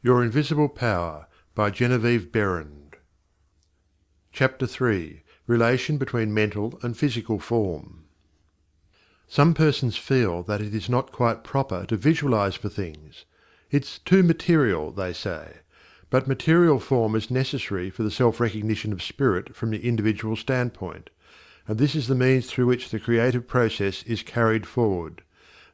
Your Invisible Power by Geneviève Behrend. Chapter 3. Relation between Mental and Physical Form. Some persons feel that it is not quite proper to visualize for things. It's too material, they say. But material form is necessary for the self-recognition of spirit from the individual standpoint, and this is the means through which the creative process is carried forward.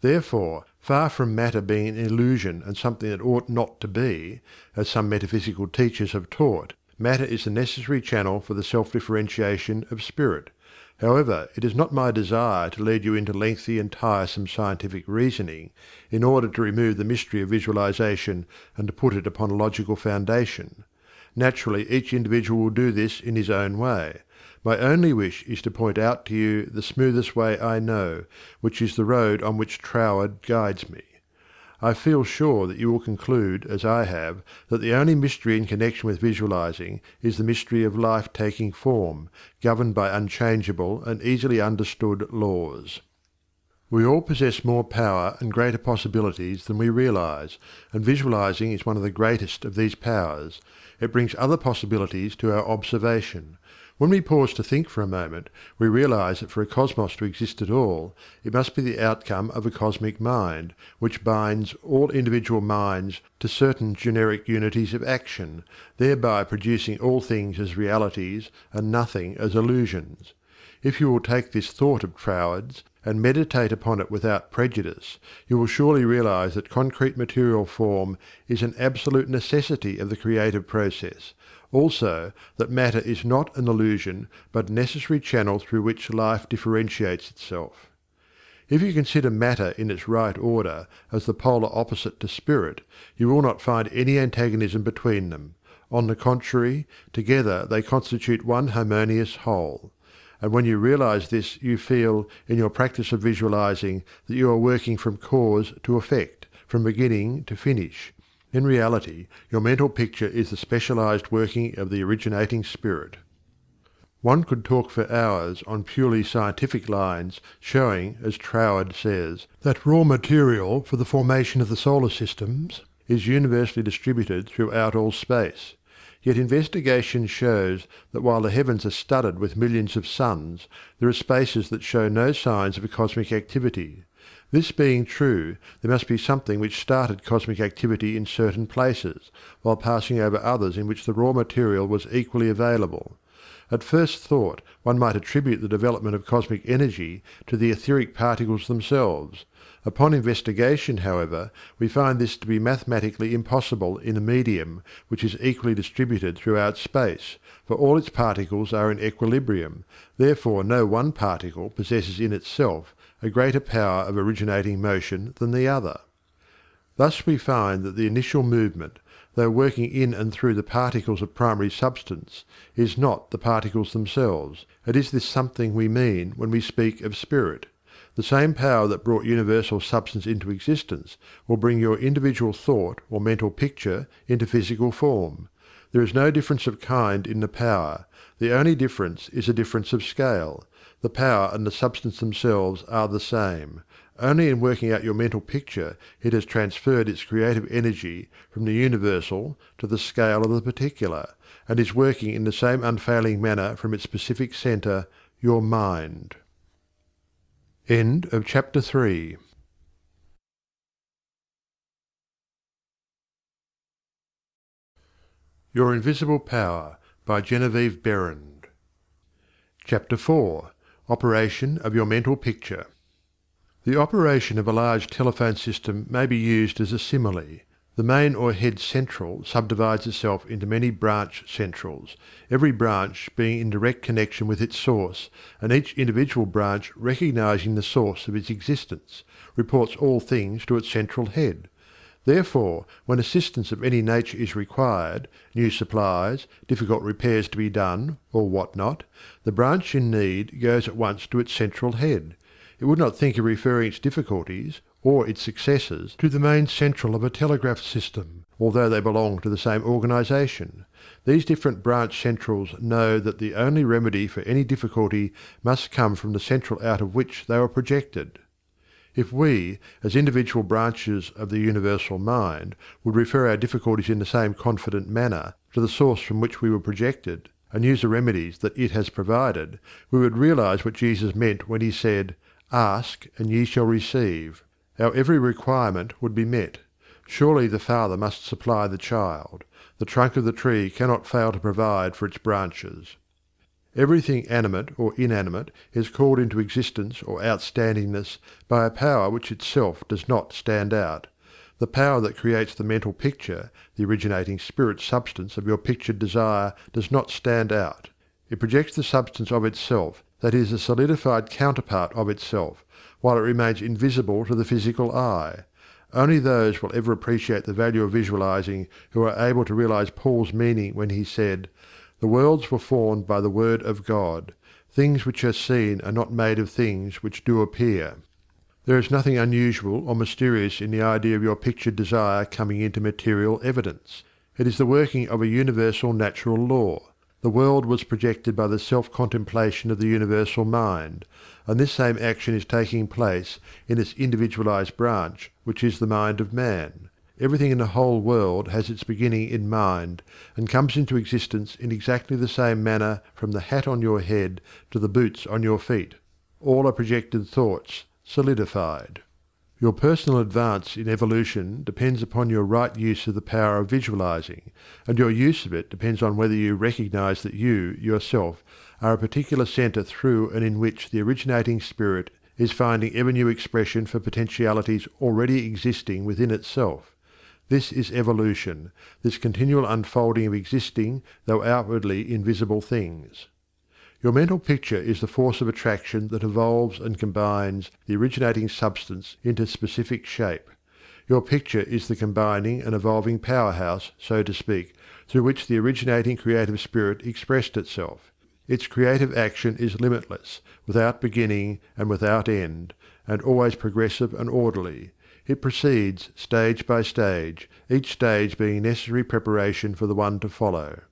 Therefore, far from matter being an illusion and something that ought not to be, as some metaphysical teachers have taught, matter is the necessary channel for the self-differentiation of spirit. However, it is not my desire to lead you into lengthy and tiresome scientific reasoning in order to remove the mystery of visualization and to put it upon a logical foundation. Naturally, each individual will do this in his own way. My only wish is to point out to you the smoothest way I know, which is the road on which Troward guides me. I feel sure that you will conclude, as I have, that the only mystery in connection with visualizing is the mystery of life taking form, governed by unchangeable and easily understood laws. We all possess more power and greater possibilities than we realize, and visualizing is one of the greatest of these powers. It brings other possibilities to our observation. When we pause to think for a moment, we realize that for a cosmos to exist at all, it must be the outcome of a cosmic mind, which binds all individual minds to certain generic unities of action, thereby producing all things as realities and nothing as illusions. If you will take this thought of Troward's and meditate upon it without prejudice, you will surely realize that concrete material form is an absolute necessity of the creative process. Also, that matter is not an illusion, but a necessary channel through which life differentiates itself. If you consider matter in its right order as the polar opposite to spirit, you will not find any antagonism between them. On the contrary, together they constitute one harmonious whole. And when you realize this, you feel, in your practice of visualizing, that you are working from cause to effect, from beginning to finish. In reality, your mental picture is the specialized working of the originating spirit. One could talk for hours on purely scientific lines, showing, as Troward says, that raw material for the formation of the solar systems is universally distributed throughout all space. Yet investigation shows that while the heavens are studded with millions of suns, there are spaces that show no signs of cosmic activity. This being true, there must be something which started cosmic activity in certain places, while passing over others in which the raw material was equally available. At first thought, one might attribute the development of cosmic energy to the etheric particles themselves. Upon investigation, however, we find this to be mathematically impossible in a medium which is equally distributed throughout space, for all its particles are in equilibrium. Therefore no one particle possesses in itself a greater power of originating motion than the other. Thus we find that the initial movement, though working in and through the particles of primary substance, is not the particles themselves. It is this something we mean when we speak of spirit. The same power that brought universal substance into existence will bring your individual thought or mental picture into physical form. There is no difference of kind in the power. The only difference is a difference of scale. The power and the substance themselves are the same. Only in working out your mental picture it has transferred its creative energy from the universal to the scale of the particular, and is working in the same unfailing manner from its specific centre, your mind. End of chapter 3. Your Invisible Power by Geneviève Behrend. Chapter 4. Operation of your mental picture. The operation of a large telephone system may be used as a simile. The main or head central subdivides itself into many branch centrals, every branch being in direct connection with its source, and each individual branch recognizing the source of its existence, reports all things to its central head. Therefore, when assistance of any nature is required, new supplies, difficult repairs to be done, or what not, the branch in need goes at once to its central head. It would not think of referring its difficulties, or its successes, to the main central of a telegraph system, although they belong to the same organization. These different branch centrals know that the only remedy for any difficulty must come from the central out of which they were projected. If we, as individual branches of the universal mind, would refer our difficulties in the same confident manner to the source from which we were projected, and use the remedies that it has provided, we would realize what Jesus meant when he said, "Ask, and ye shall receive." Our every requirement would be met. Surely the Father must supply the child. The trunk of the tree cannot fail to provide for its branches. Everything animate or inanimate is called into existence or outstandingness by a power which itself does not stand out. The power that creates the mental picture, the originating spirit substance of your pictured desire, does not stand out. It projects the substance of itself, that is, a solidified counterpart of itself, while it remains invisible to the physical eye. Only those will ever appreciate the value of visualizing who are able to realize Paul's meaning when he said, "The worlds were formed by the word of God. Things which are seen are not made of things which do appear." There is nothing unusual or mysterious in the idea of your pictured desire coming into material evidence. It is the working of a universal natural law. The world was projected by the self-contemplation of the universal mind, and this same action is taking place in its individualized branch, which is the mind of man. Everything in the whole world has its beginning in mind, and comes into existence in exactly the same manner from the hat on your head to the boots on your feet. All are projected thoughts, solidified. Your personal advance in evolution depends upon your right use of the power of visualizing, and your use of it depends on whether you recognize that you, yourself, are a particular center through and in which the originating spirit is finding ever new expression for potentialities already existing within itself. This is evolution, this continual unfolding of existing, though outwardly invisible things. Your mental picture is the force of attraction that evolves and combines the originating substance into specific shape. Your picture is the combining and evolving powerhouse, so to speak, through which the originating creative spirit expressed itself. Its creative action is limitless, without beginning and without end, and always progressive and orderly. It proceeds stage by stage, each stage being necessary preparation for the one to follow.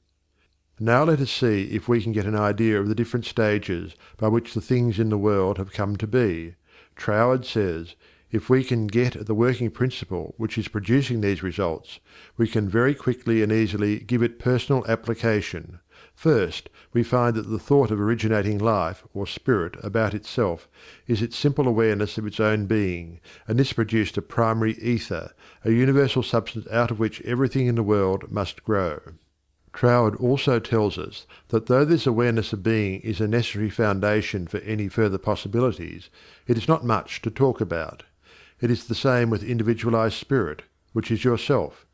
Now let us see if we can get an idea of the different stages by which the things in the world have come to be. Troward says, if we can get at the working principle which is producing these results, we can very quickly and easily give it personal application. First, we find that the thought of originating life, or spirit, about itself, is its simple awareness of its own being, and this produced a primary ether, a universal substance out of which everything in the world must grow. Troward also tells us that though this awareness of being is a necessary foundation for any further possibilities, it is not much to talk about. It is the same with individualized spirit, which is yourself.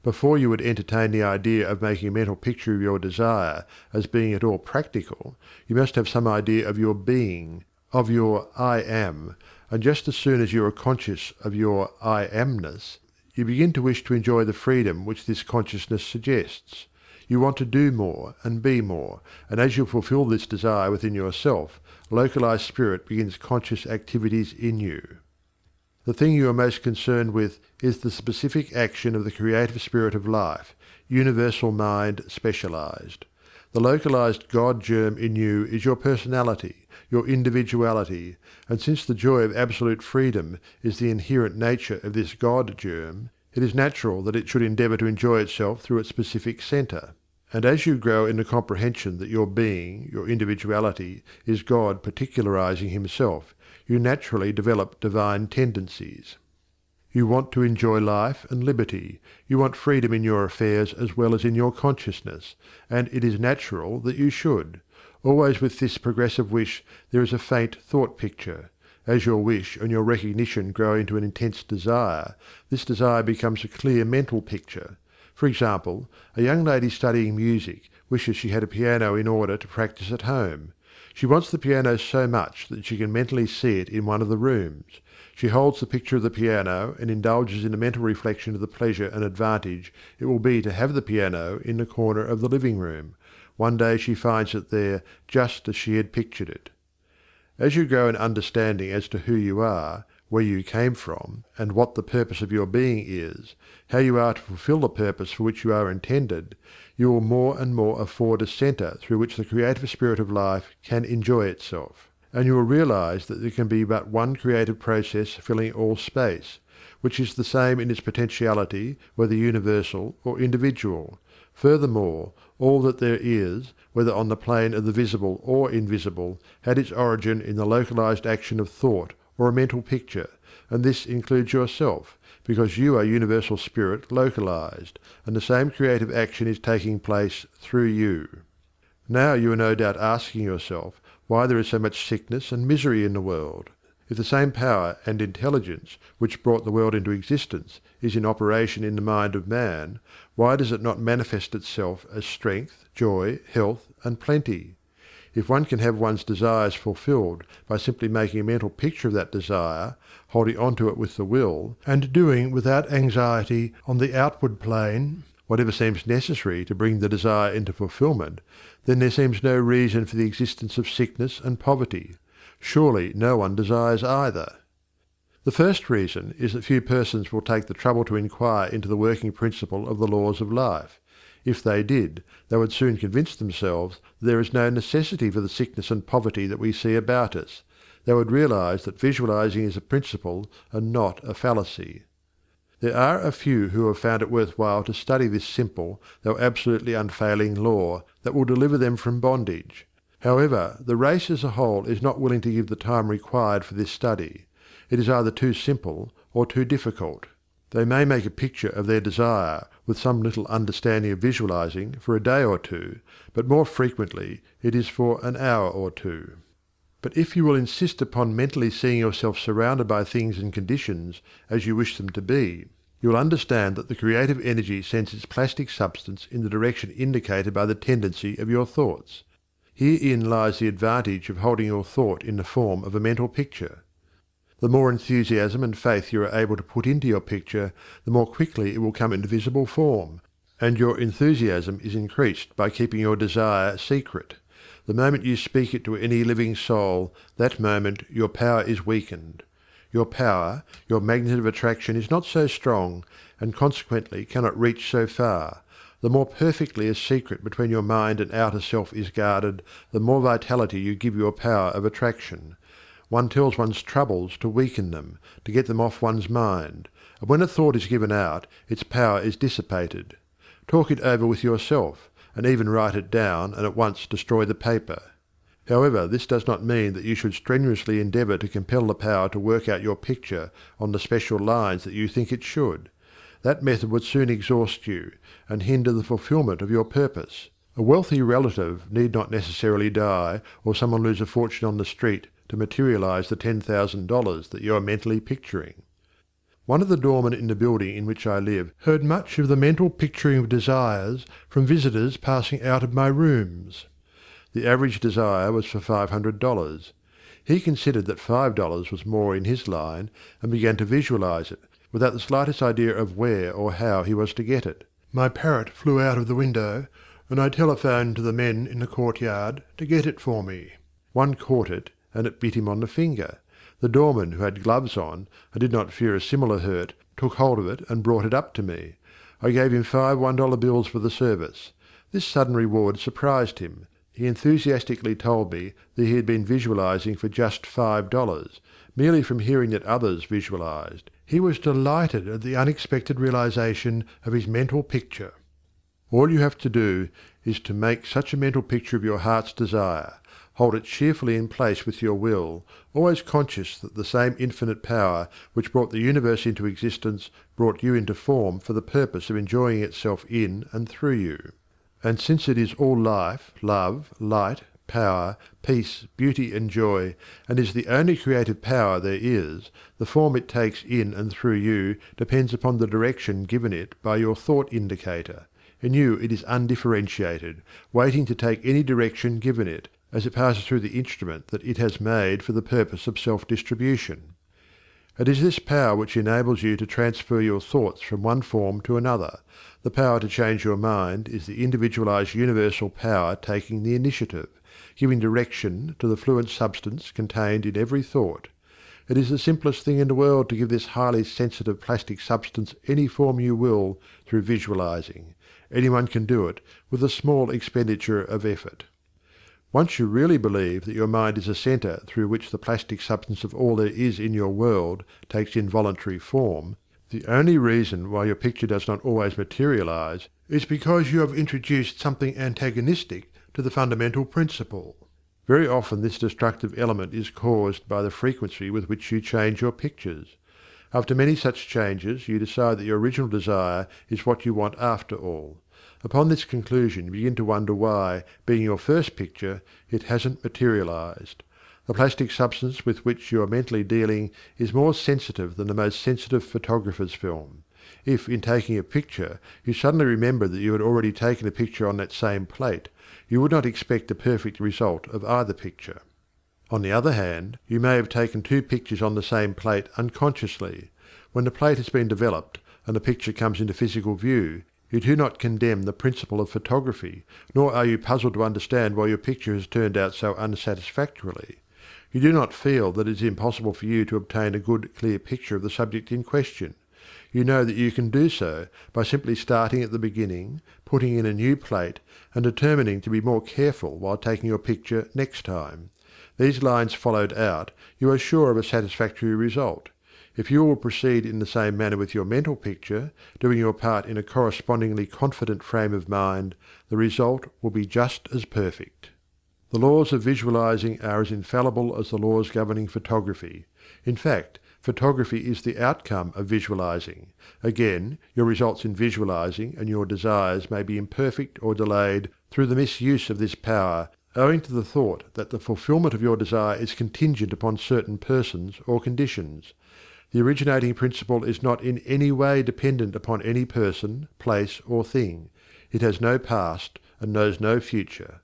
Before you would entertain the idea of making a mental picture of your desire as being at all practical, you must have some idea of your being, of your I am, and just as soon as you are conscious of your I amness, you begin to wish to enjoy the freedom which this consciousness suggests. You want to do more and be more, and as you fulfill this desire within yourself, localized spirit begins conscious activities in you. The thing you are most concerned with is the specific action of the creative spirit of life, universal mind specialized. The localized God germ in you is your personality, your individuality, and since the joy of absolute freedom is the inherent nature of this God germ, it is natural that it should endeavor to enjoy itself through its specific center. And as you grow in the comprehension that your being, your individuality, is God particularizing himself, you naturally develop divine tendencies. You want to enjoy life and liberty, you want freedom in your affairs as well as in your consciousness, and it is natural that you should. Always with this progressive wish there is a faint thought picture. As your wish and your recognition grow into an intense desire, this desire becomes a clear mental picture. For example, a young lady studying music wishes she had a piano in order to practice at home. She wants the piano so much that she can mentally see it in one of the rooms. She holds the picture of the piano and indulges in a mental reflection of the pleasure and advantage it will be to have the piano in the corner of the living room. One day she finds it there just as she had pictured it. As you grow in understanding as to who you are, where you came from, and what the purpose of your being is, how you are to fulfill the purpose for which you are intended, you will more and more afford a center through which the creative spirit of life can enjoy itself. and you will realize that there can be but one creative process filling all space, which is the same in its potentiality, whether universal or individual. Furthermore, all that there is, whether on the plane of the visible or invisible, had its origin in the localized action of thought or a mental picture, and this includes yourself, because you are universal spirit localized, and the same creative action is taking place through you. Now you are no doubt asking yourself why there is so much sickness and misery in the world. If the same power and intelligence which brought the world into existence is in operation in the mind of man, why does it not manifest itself as strength, joy, health, and plenty? If one can have one's desires fulfilled by simply making a mental picture of that desire, holding on to it with the will, and doing without anxiety on the outward plane whatever seems necessary to bring the desire into fulfillment, then there seems no reason for the existence of sickness and poverty. Surely no one desires either. The first reason is that few persons will take the trouble to inquire into the working principle of the laws of life. If they did, they would soon convince themselves that there is no necessity for the sickness and poverty that we see about us. They would realize that visualizing is a principle and not a fallacy. There are a few who have found it worthwhile to study this simple, though absolutely unfailing law that will deliver them from bondage. However, the race as a whole is not willing to give the time required for this study. It is either too simple or too difficult. They may make a picture of their desire with some little understanding of visualizing for a day or two, but more frequently it is for an hour or two. But if you will insist upon mentally seeing yourself surrounded by things and conditions as you wish them to be, you will understand that the creative energy sends its plastic substance in the direction indicated by the tendency of your thoughts. Herein lies the advantage of holding your thought in the form of a mental picture. The more enthusiasm and faith you are able to put into your picture, the more quickly it will come into visible form, and your enthusiasm is increased by keeping your desire secret. The moment you speak it to any living soul, that moment your power is weakened. Your power, your magnet of attraction is not so strong, and consequently cannot reach so far. The more perfectly a secret between your mind and outer self is guarded, the more vitality you give your power of attraction. One tells one's troubles to weaken them, to get them off one's mind, and when a thought is given out, its power is dissipated. Talk it over with yourself, and even write it down and at once destroy the paper. However, this does not mean that you should strenuously endeavour to compel the power to work out your picture on the special lines that you think it should. That method would soon exhaust you, and hinder the fulfilment of your purpose. A wealthy relative need not necessarily die, or someone lose a fortune on the street, to materialize the $10,000 that you are mentally picturing. One of the doormen in the building in which I live heard much of the mental picturing of desires from visitors passing out of my rooms. The average desire was for $500. He considered that $5 was more in his line, and began to visualize it, without the slightest idea of where or how he was to get it. My parrot flew out of the window, and I telephoned to the men in the courtyard to get it for me. One caught it, and it bit him on the finger. The doorman, who had gloves on, and did not fear a similar hurt, took hold of it and brought it up to me. I gave him 5 $1 bills for the service. This sudden reward surprised him. He enthusiastically told me that he had been visualizing for just $5, merely from hearing that others visualized. He was delighted at the unexpected realization of his mental picture. All you have to do is to make such a mental picture of your heart's desire. Hold it cheerfully in place with your will, always conscious that the same infinite power which brought the universe into existence brought you into form for the purpose of enjoying itself in and through you. And since it is all life, love, light, power, peace, beauty and joy, and is the only creative power there is, the form it takes in and through you depends upon the direction given it by your thought indicator. In you it is undifferentiated, waiting to take any direction given it, as it passes through the instrument that it has made for the purpose of self-distribution. It is this power which enables you to transfer your thoughts from one form to another. The power to change your mind is the individualized universal power taking the initiative, giving direction to the fluent substance contained in every thought. It is the simplest thing in the world to give this highly sensitive plastic substance any form you will through visualizing. Anyone can do it with a small expenditure of effort. Once you really believe that your mind is a centre through which the plastic substance of all there is in your world takes involuntary form, the only reason why your picture does not always materialize is because you have introduced something antagonistic to the fundamental principle. Very often this destructive element is caused by the frequency with which you change your pictures. After many such changes, you decide that your original desire is what you want after all. Upon this conclusion, you begin to wonder why, being your first picture, it hasn't materialized. The plastic substance with which you are mentally dealing is more sensitive than the most sensitive photographer's film. If, in taking a picture, you suddenly remember that you had already taken a picture on that same plate, you would not expect a perfect result of either picture. On the other hand, you may have taken two pictures on the same plate unconsciously. When the plate has been developed and the picture comes into physical view, you do not condemn the principle of photography, nor are you puzzled to understand why your picture has turned out so unsatisfactorily. You do not feel that it is impossible for you to obtain a good, clear picture of the subject in question. You know that you can do so by simply starting at the beginning, putting in a new plate, and determining to be more careful while taking your picture next time. These lines followed out, you are sure of a satisfactory result. If you will proceed in the same manner with your mental picture, doing your part in a correspondingly confident frame of mind, the result will be just as perfect. The laws of visualizing are as infallible as the laws governing photography. In fact, photography is the outcome of visualizing. Again, your results in visualizing and your desires may be imperfect or delayed through the misuse of this power, owing to the thought that the fulfillment of your desire is contingent upon certain persons or conditions. The originating principle is not in any way dependent upon any person, place, or thing. It has no past and knows no future.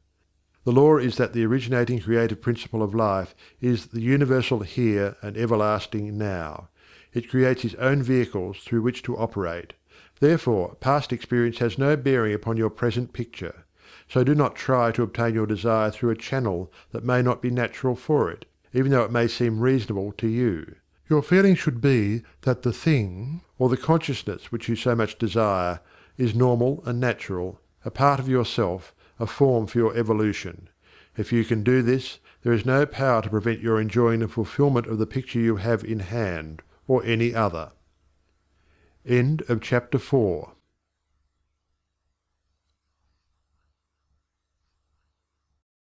The law is that the originating creative principle of life is the universal here and everlasting now. It creates its own vehicles through which to operate. Therefore, past experience has no bearing upon your present picture. So do not try to obtain your desire through a channel that may not be natural for it, even though it may seem reasonable to you. Your feeling should be that the thing, or the consciousness which you so much desire, is normal and natural, a part of yourself, a form for your evolution. If you can do this, there is no power to prevent your enjoying the fulfillment of the picture you have in hand, or any other. End of chapter 4.